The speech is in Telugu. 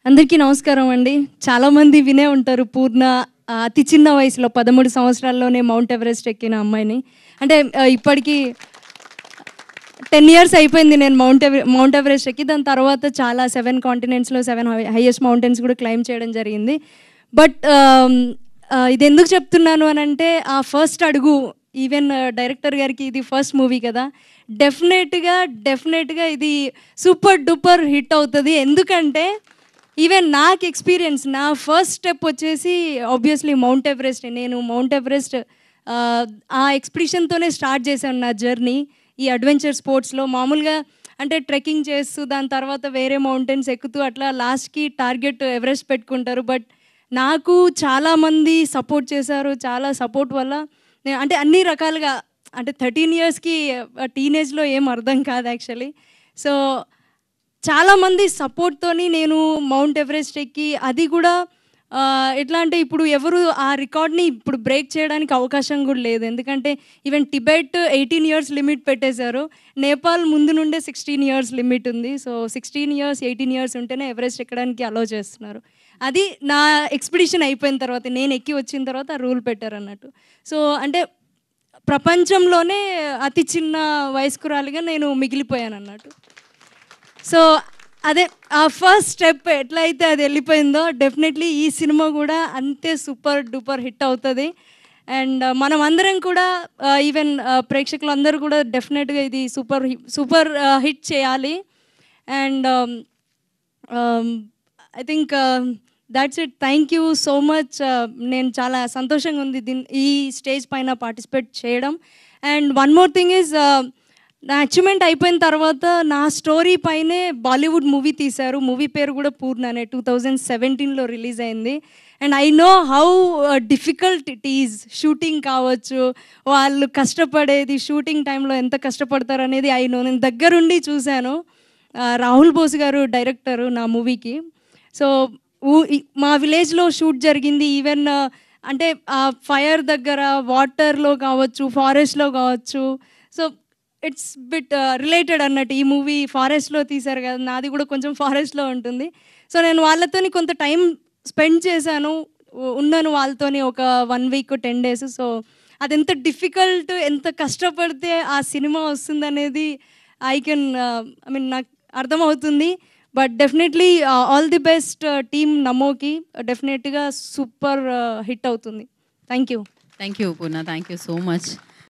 అందరికీ నమస్కారం అండి. చాలామంది వినే ఉంటారు పూర్ణ అతి చిన్న వయసులో 13 సంవత్సరాల్లోనే మౌంట్ ఎవరెస్ట్ ఎక్కిన అమ్మాయిని. అంటే ఇప్పటికి 10 ఇయర్స్ అయిపోయింది నేను మౌంట్ ఎవరెస్ట్ ఎక్కి. దాని తర్వాత చాలా 7 కాంటినెంట్స్‌లో 7 హైయెస్ట్ మౌంటైన్స్ కూడా క్లైమ్ చేయడం జరిగింది. బట్ ఇది ఎందుకు చెప్తున్నాను అనంటే ఆ ఫస్ట్ అడుగు ఈవెన్ డైరెక్టర్ గారికి ఇది ఫస్ట్ మూవీ కదా, డెఫినెట్గా ఇది సూపర్ డూపర్ హిట్ అవుతుంది. ఎందుకంటే ఈవెన్ నాకు ఎక్స్పీరియన్స్ నా ఫస్ట్ స్టెప్ వచ్చేసి ఆబ్వియస్లీ మౌంట్ ఎవరెస్ట్. నేను మౌంట్ ఎవరెస్ట్ ఆ ఎక్స్‌పిడిషన్‌తోనే స్టార్ట్ చేశాను నా జర్నీ ఈ అడ్వెంచర్ స్పోర్ట్స్లో. మామూలుగా అంటే ట్రెక్కింగ్ చేస్తూ దాని తర్వాత వేరే మౌంటైన్స్ ఎక్కుతూ అట్లా లాస్ట్కి టార్గెట్ ఎవరెస్ట్ పెట్టుకుంటారు. బట్ నాకు చాలామంది సపోర్ట్ చేశారు. చాలా సపోర్ట్ వల్ల అంటే అన్ని రకాలుగా అంటే 13 ఇయర్స్కి టీనేజ్లో ఏం అర్థం కాదు యాక్చువల్లీ. సో చాలామంది సపోర్ట్తోని నేను మౌంట్ ఎవరెస్ట్ ఎక్కి అది కూడా ఎట్లా అంటే ఇప్పుడు ఎవరు ఆ రికార్డ్ని ఇప్పుడు బ్రేక్ చేయడానికి అవకాశం కూడా లేదు. ఎందుకంటే ఈవెన్ టిబెట్ 18 ఇయర్స్ లిమిట్ పెట్టేశారు. నేపాల్ ముందు నుండే 16 ఇయర్స్ లిమిట్ ఉంది. సో 16 ఇయర్స్ 18 ఇయర్స్ ఉంటేనే ఎవరెస్ట్ ఎక్కడానికి అలో చేస్తున్నారు. అది నా ఎక్స్‌పిడిషన్ అయిపోయిన తర్వాత నేను ఎక్కి వచ్చిన తర్వాత ఆ రూల్ పెట్టారన్నట్టు. సో అంటే ప్రపంచంలోనే అతి చిన్న వయస్కురాలిగా నేను మిగిలిపోయాను అన్నట్టు. సో అదే ఆ ఫస్ట్ స్టెప్ ఎట్లయితే అది వెళ్ళిపోయిందో డెఫినెట్లీ ఈ సినిమా కూడా అంతే సూపర్ డూపర్ హిట్ అవుతుంది. అండ్ మనం అందరం కూడా ఈవెన్ ప్రేక్షకులు అందరూ కూడా డెఫినెట్గా ఇది సూపర్ హిట్ చేయాలి. And I think that's it. Thank you so much. నేను చాలా సంతోషంగా ఉంది ఈ స్టేజ్ పైన పార్టిసిపేట్ చేయడం. And one more thing is నా అచీవ్మెంట్ అయిపోయిన తర్వాత నా స్టోరీ పైనే బాలీవుడ్ మూవీ తీశారు. మూవీ పేరు కూడా పూర్ణనే 2017లో రిలీజ్ అయింది. And I know how difficult it is. Shooting కావచ్చు, వాళ్ళు కష్టపడేది షూటింగ్ టైంలో ఎంత కష్టపడతారు అనేది ఐ నో. నేను దగ్గరుండి చూశాను. రాహుల్ బోస్ గారు డైరెక్టరు నా మూవీకి. సో మా విలేజ్లో షూట్ జరిగింది. ఈవెన్ అంటే ఆ ఫైర్ దగ్గర వాటర్లో కావచ్చు, ఫారెస్ట్లో కావచ్చు. సో ఇట్స్ బిట్ రిలేటెడ్ అన్నట్టు. ఈ మూవీ ఫారెస్ట్లో తీశారు కదా, నాది కూడా కొంచెం ఫారెస్ట్లో ఉంటుంది. సో నేను వాళ్ళతోని కొంత టైం స్పెండ్ చేశాను, ఉన్నాను వాళ్ళతోని ఒక 1 వీక్ 10 డేస్. సో అది ఎంత డిఫికల్ట్, ఎంత కష్టపడితే ఆ సినిమా వస్తుందనేది ఐ మీన్ నాకు అర్థమవుతుంది. But definitely all the best team నమోకి. డెఫినెట్గా సూపర్ హిట్ అవుతుంది. Thank you Purna. Thank you so much.